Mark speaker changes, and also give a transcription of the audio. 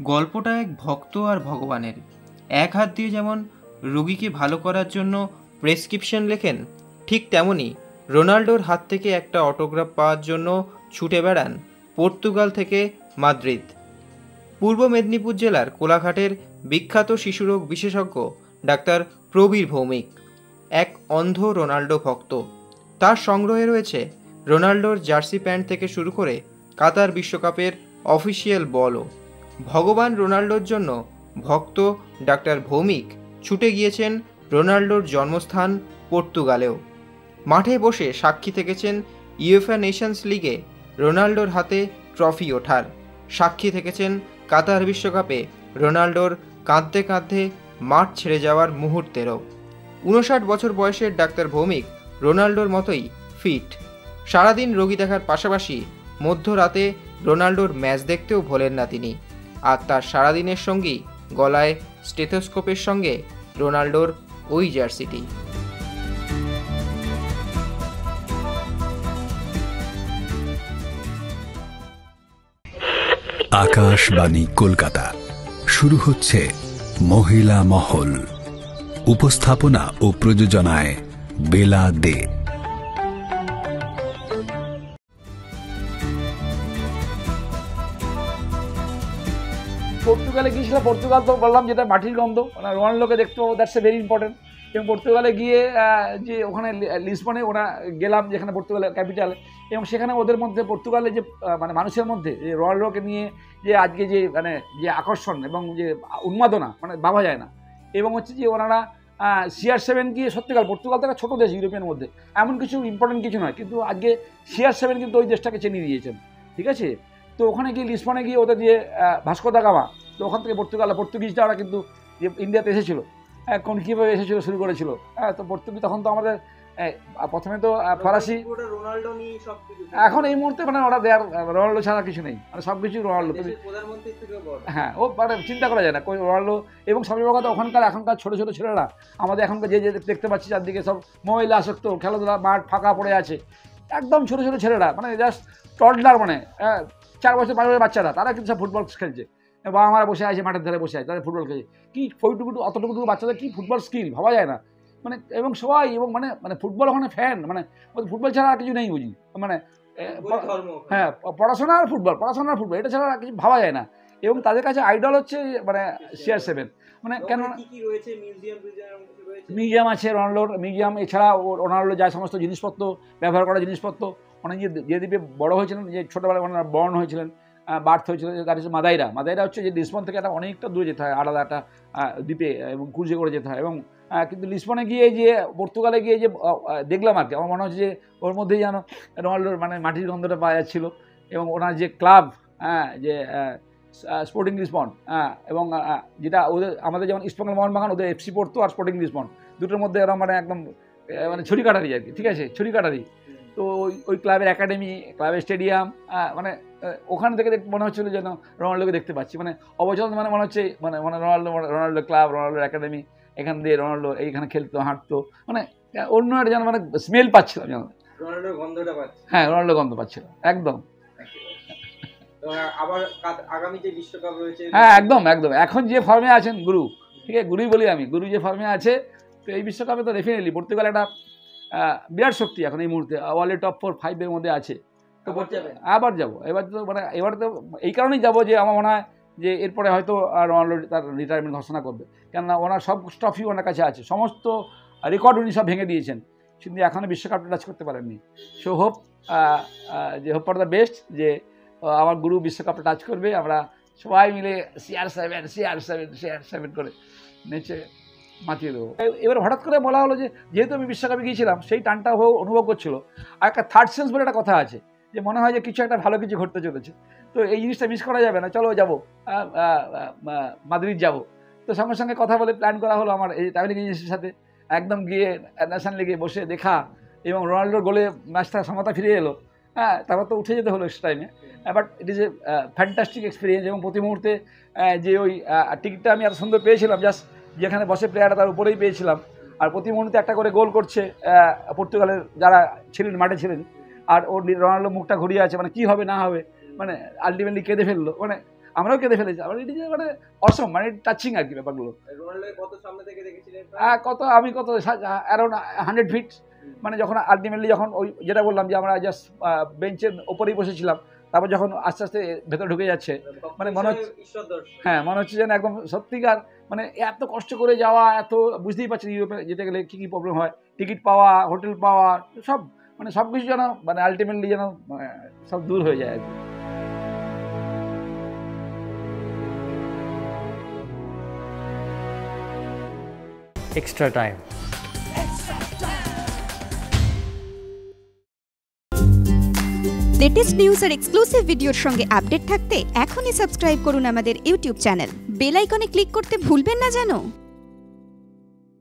Speaker 1: গল্পটা এক ভক্ত আর ভগবানের। এক হাত দিয়ে যেমন রোগীকে ভালো করার জন্য প্রেসক্রিপশন লেখেন, ঠিক তেমনই রোনাল্ডোর হাত থেকে একটা অটোগ্রাফ পাওয়ার জন্য ছুটে বেড়ান পর্তুগাল থেকে মাদ্রিদ। পূর্ব মেদিনীপুর জেলার কোলাঘাটের বিখ্যাত শিশুরোগ বিশেষজ্ঞ ডাক্তার প্রবীর ভৌমিক এক অন্ধ রোনাল্ডো ভক্ত। তার সংগ্রহে রয়েছে রোনাল্ডোর জার্সি প্যান্ট থেকে শুরু করে কাতার বিশ্বকাপের অফিসিয়াল বলও। ভগবান রোনাল্ডোর জন্য ভক্ত ডাক্তার ভৌমিক ছুটে গিয়েছেন রোনাল্ডোর জন্মস্থান পর্তুগালেও। মাঠে বসে সাক্ষী থেকেছেন ইউএফএ নেশনস লিগে রোনাল্ডোর হাতে ট্রফি ওঠার, সাক্ষী থেকেছেন কাতার বিশ্বকাপে রোনাল্ডোর কাঁদতে কাঁদতে মাঠ ছেড়ে যাওয়ার মুহূর্তেরও। 59 বছর বয়সের ডাক্তার ভৌমিক রোনাল্ডোর মতোই ফিট। সারাদিন রোগী দেখার পাশাপাশি মধ্যরাতে রোনাল্ডোর ম্যাচ দেখতেও ভোলেন না তিনি। আর তার সারাদিনের সঙ্গী গলায় স্টেথোস্কোপের সঙ্গে রোনাল্ডোর ওই জার্সিটি।
Speaker 2: আকাশবাণী কলকাতা, শুরু হচ্ছে মহিলা মহল। উপস্থাপনা ও প্রযোজনায় বেলা দে।
Speaker 3: পর্তুগালে গিয়েছিলাম। পর্তুগাল তো বললাম যেটা মাটির গন্ধ, মানে রোনাল্ডোকে দেখতে পাবো, দ্যাটস এ ভেরি ইম্পর্টেন্ট। এবং পর্তুগালে গিয়ে যে ওখানে লিসবনে ওরা গেলাম, যেখানে পর্তুগালের ক্যাপিটাল, এবং সেখানে ওদের মধ্যে পর্তুগালে যে মানে মানুষের মধ্যে যে রোনাল্ডোকে নিয়ে যে আজকে যে মানে যে আকর্ষণ এবং যে উন্মাদনা মানে ভাবা যায় না। এবং হচ্ছে যে ওনারা CR7 গিয়ে, সত্যিকার পর্তুগাল তো একটা ছোটো দেশ ইউরোপিয়ান মধ্যে, এমন কিছু ইম্পর্টেন্ট কিছু নয়, কিন্তু আজকে CR7 কিন্তু ওই দেশটাকে চিনিয়ে দিয়েছেন, ঠিক আছে। তো ওখানে গিয়ে লিসবনে গিয়ে ওদের দিয়ে ভাস্কো দা গামা, তো ওখান থেকে পর্তুগিজরা ওরা কিন্তু যে ইন্ডিয়াতে এসেছিলো, কোন কীভাবে এসেছিলো শুরু করেছিল, তো পর্তুগিজ তখন তো আমাদের প্রথমে তো ফরাসি, এখন এই মুহূর্তে মানে ওরা দেয়ার রোনাল্ডো ছাড়া কিছু নেই, মানে সব কিছু রোনাল্ডো। হ্যাঁ, ও মানে চিন্তা করা যায় না রোনাল্ডো। এবং সবচেয়ে বড় কথা, এখনকার ছোটো ছোটো ছেলেরা, আমাদের এখনকার যে দেখতে পাচ্ছি চারদিকে সব মহিলা আসক্ত, খেলাধুলা মাঠ ফাঁকা পড়ে আছে, একদম ছোটো ছোটো ছেলেরা, মানে জাস্ট টডলার, মানে 4 বছর 5 বছর বাচ্চারা, তারা কিন্তু সব ফুটবল খেলছে। বাবা মারা বসে আছে, মাঠের ধারে বসে আছে, তাদের ফুটবল খেলছে। কি অতটুকু বাচ্চাদের কি ফুটবল স্কিল ভাবা যায় না, মানে। এবং সবাই, এবং মানে মানে ফুটবল ওখানে ফ্যান, মানে ফুটবল ছাড়া আর কিছু নেই বুঝি, মানে হ্যাঁ, পড়াশোনা আর ফুটবল, এটা ছাড়া আর কিছু ভাবা যায় না। এবং তাদের কাছে আইডল হচ্ছে মানে CR7, মানে কেন মিউজিয়াম আছে রোনাল্ডোর, মিউজিয়াম। এছাড়া রোনাল্ডো যা সমস্ত জিনিসপত্র, ব্যবহার করা জিনিসপত্র, অনেক যে দ্বীপে বড় হয়েছিলেন, যে ছোটোবেলায় ওনারা বর্ন হয়েছিলেন, বার্থ হয়েছিল, তার হচ্ছে মাদাইরা হচ্ছে যে লিসবন থেকে একটা অনেকটা দূরে যেতে হয়, আলাদা একটা দ্বীপে, এবং ক্রুজে করে যেতে হয়। এবং কিন্তু লিসবনে গিয়ে যে পর্তুগালে গিয়ে যে দেখলাম আর কি, আমার মনে হচ্ছে যে ওর মধ্যেই যেন রোনাল্ডোর মানে মাটির গন্ধটা পাওয়া যাচ্ছিলো। এবং ওনার যে ক্লাব, যে স্পোর্টিং লিসবন, এবং যেটা ওদের, আমাদের যেমন ইস্টবেঙ্গল মোহনবাগান, ওদের FC পড়তো, আর স্পোর্টিং লিসবন, দুটোর মধ্যে এরা মানে একদম মানে ছুরি কাটারি আর কি, ঠিক আছে, ছুরি কাটারি। তো ওই ক্লাবের একাডেমি, ক্লাবের স্টেডিয়াম, মানে ওখান থেকে মনে হচ্ছিলো যেন রোনাল্ডোকে দেখতে পাচ্ছি, মানে অবচল, মানে মনে হচ্ছে মানে মানে রোনাল্ডো ক্লাব, রোনাল্ডোর একাডেমি, এখান দিয়ে রোনাল্ডো এইখানে খেলতো, হাঁটতো, মানে অন্য একটা যেন মানে স্মেল পাচ্ছিলাম, যেন রোনাল্ডোর গন্ধটা পাচ্ছি। হ্যাঁ, রোনাল্ডো গন্ধ পাচ্ছিল একদম।
Speaker 1: আবার আগামী যে বিশ্বকাপ রয়েছে,
Speaker 3: হ্যাঁ একদম একদম, এখন যে ফর্মে আছেন গুরু, ঠিক আছে, গুরুই বলি আমি, গুরু যে ফর্মে আছে, তো এই বিশ্বকাপে তো ডেফিনেটলি পর্তুগাল একটা বিরাট শক্তি এখন এই মুহূর্তে, ওয়ার্ল্ডের টপ 4-5 মধ্যে আছে। তো আবার যাবো, এবার তো মানে এবার তো এই কারণেই যাবো যে আমার মনে হয় যে এরপরে হয়তো রোনাল্ডো তার রিটায়ারমেন্ট ঘোষণা করবে, কেননা ওনার সব ট্রফি ওনার কাছে আছে, সমস্ত রেকর্ড উনি সব ভেঙে দিয়েছেন, কিন্তু এখনও বিশ্বকাপটা টাচ করতে পারেননি। So hope for the best, যে আমার গুরু বিশ্বকাপটা টাচ করবে, আমরা সবাই মিলে CR7 করে নেচে মাতিয়ে দেবো। এবার হঠাৎ করে বলা হলো যে যেহেতু আমি বিশ্বকাপে গিয়েছিলাম, সেই টানটা অনুভব করছিল। আর একটা থার্ড সেন্স বলে একটা কথা আছে, যে মনে হয় যে কিছু একটা ভালো কিছু ঘটতে চলেছে, তো এই জিনিসটা মিস করা যাবে না। চলো যাবো, মাদ্রিদ যাবো। তো সঙ্গে সঙ্গে কথা বলে প্ল্যান করা হলো আমার এই ট্রাভেলিং এজেন্সির সাথে, একদম গিয়ে ন্যাশনাল লিগে বসে দেখা, এবং রোনাল্ডোর গোলে ম্যাচটা সমতা ফিরে এলো। তারপর তো উঠে যেতে হলো এক্সট্রা টাইমে, but it is a fantastic experience. এবং প্রতি মুহূর্তে যে ওই টিকিটটা আমি এত সুন্দর পেয়েছিলাম, জাস্ট যেখানে বসে প্লেয়ারটা তার উপরেই পেয়েছিলাম, আর প্রতি মুহূর্তে একটা করে গোল করছে পর্তুগালের যারা ছিলেন, মাঠে ছিলেন, আর ওর রোনাল্ডো মুখটা ঘুরিয়ে আছে, মানে কী হবে না হবে, মানে আলটিমেটলি কেঁদে ফেললো, মানে আমরাও কেঁদে ফেলেছি। আমার ইট ইজ মানে অসম, মানে টাচিং আর কি ব্যাপারগুলো। কত আমি কত অ্যারাউন্ড 100 ফিট, মানে যখন আলটিমেটলি যখন ওই যেটা বললাম যে আমরা জাস্ট বেঞ্চের ওপরেই বসেছিলাম, তারপর যখন আস্তে আস্তে ভেতরে ঢুকে যাচ্ছে, মানে মনে হচ্ছে, হ্যাঁ মনে হচ্ছে যেন একদম সত্যিকার, মানে এত কষ্ট করে যাওয়া, এত বুঝতেই পারছি ইউরোপে যেতে গেলে কী কী প্রবলেম হয়, টিকিট পাওয়া, হোটেল পাওয়া, সব মানে সব কিছু যেন মানে আলটিমেটলি যেন সব দূর হয়ে যায় আর কি।
Speaker 4: Extra time.
Speaker 5: লেটেস্ট নিউজ আর এক্সক্লুসিভ ভিডিওর সঙ্গে আপডেট থাকতে এখনই সাবস্ক্রাইব করুন আমাদের ইউটিউব চ্যানেল। বেল আইকনে ক্লিক করতে ভুলবেন না যেন।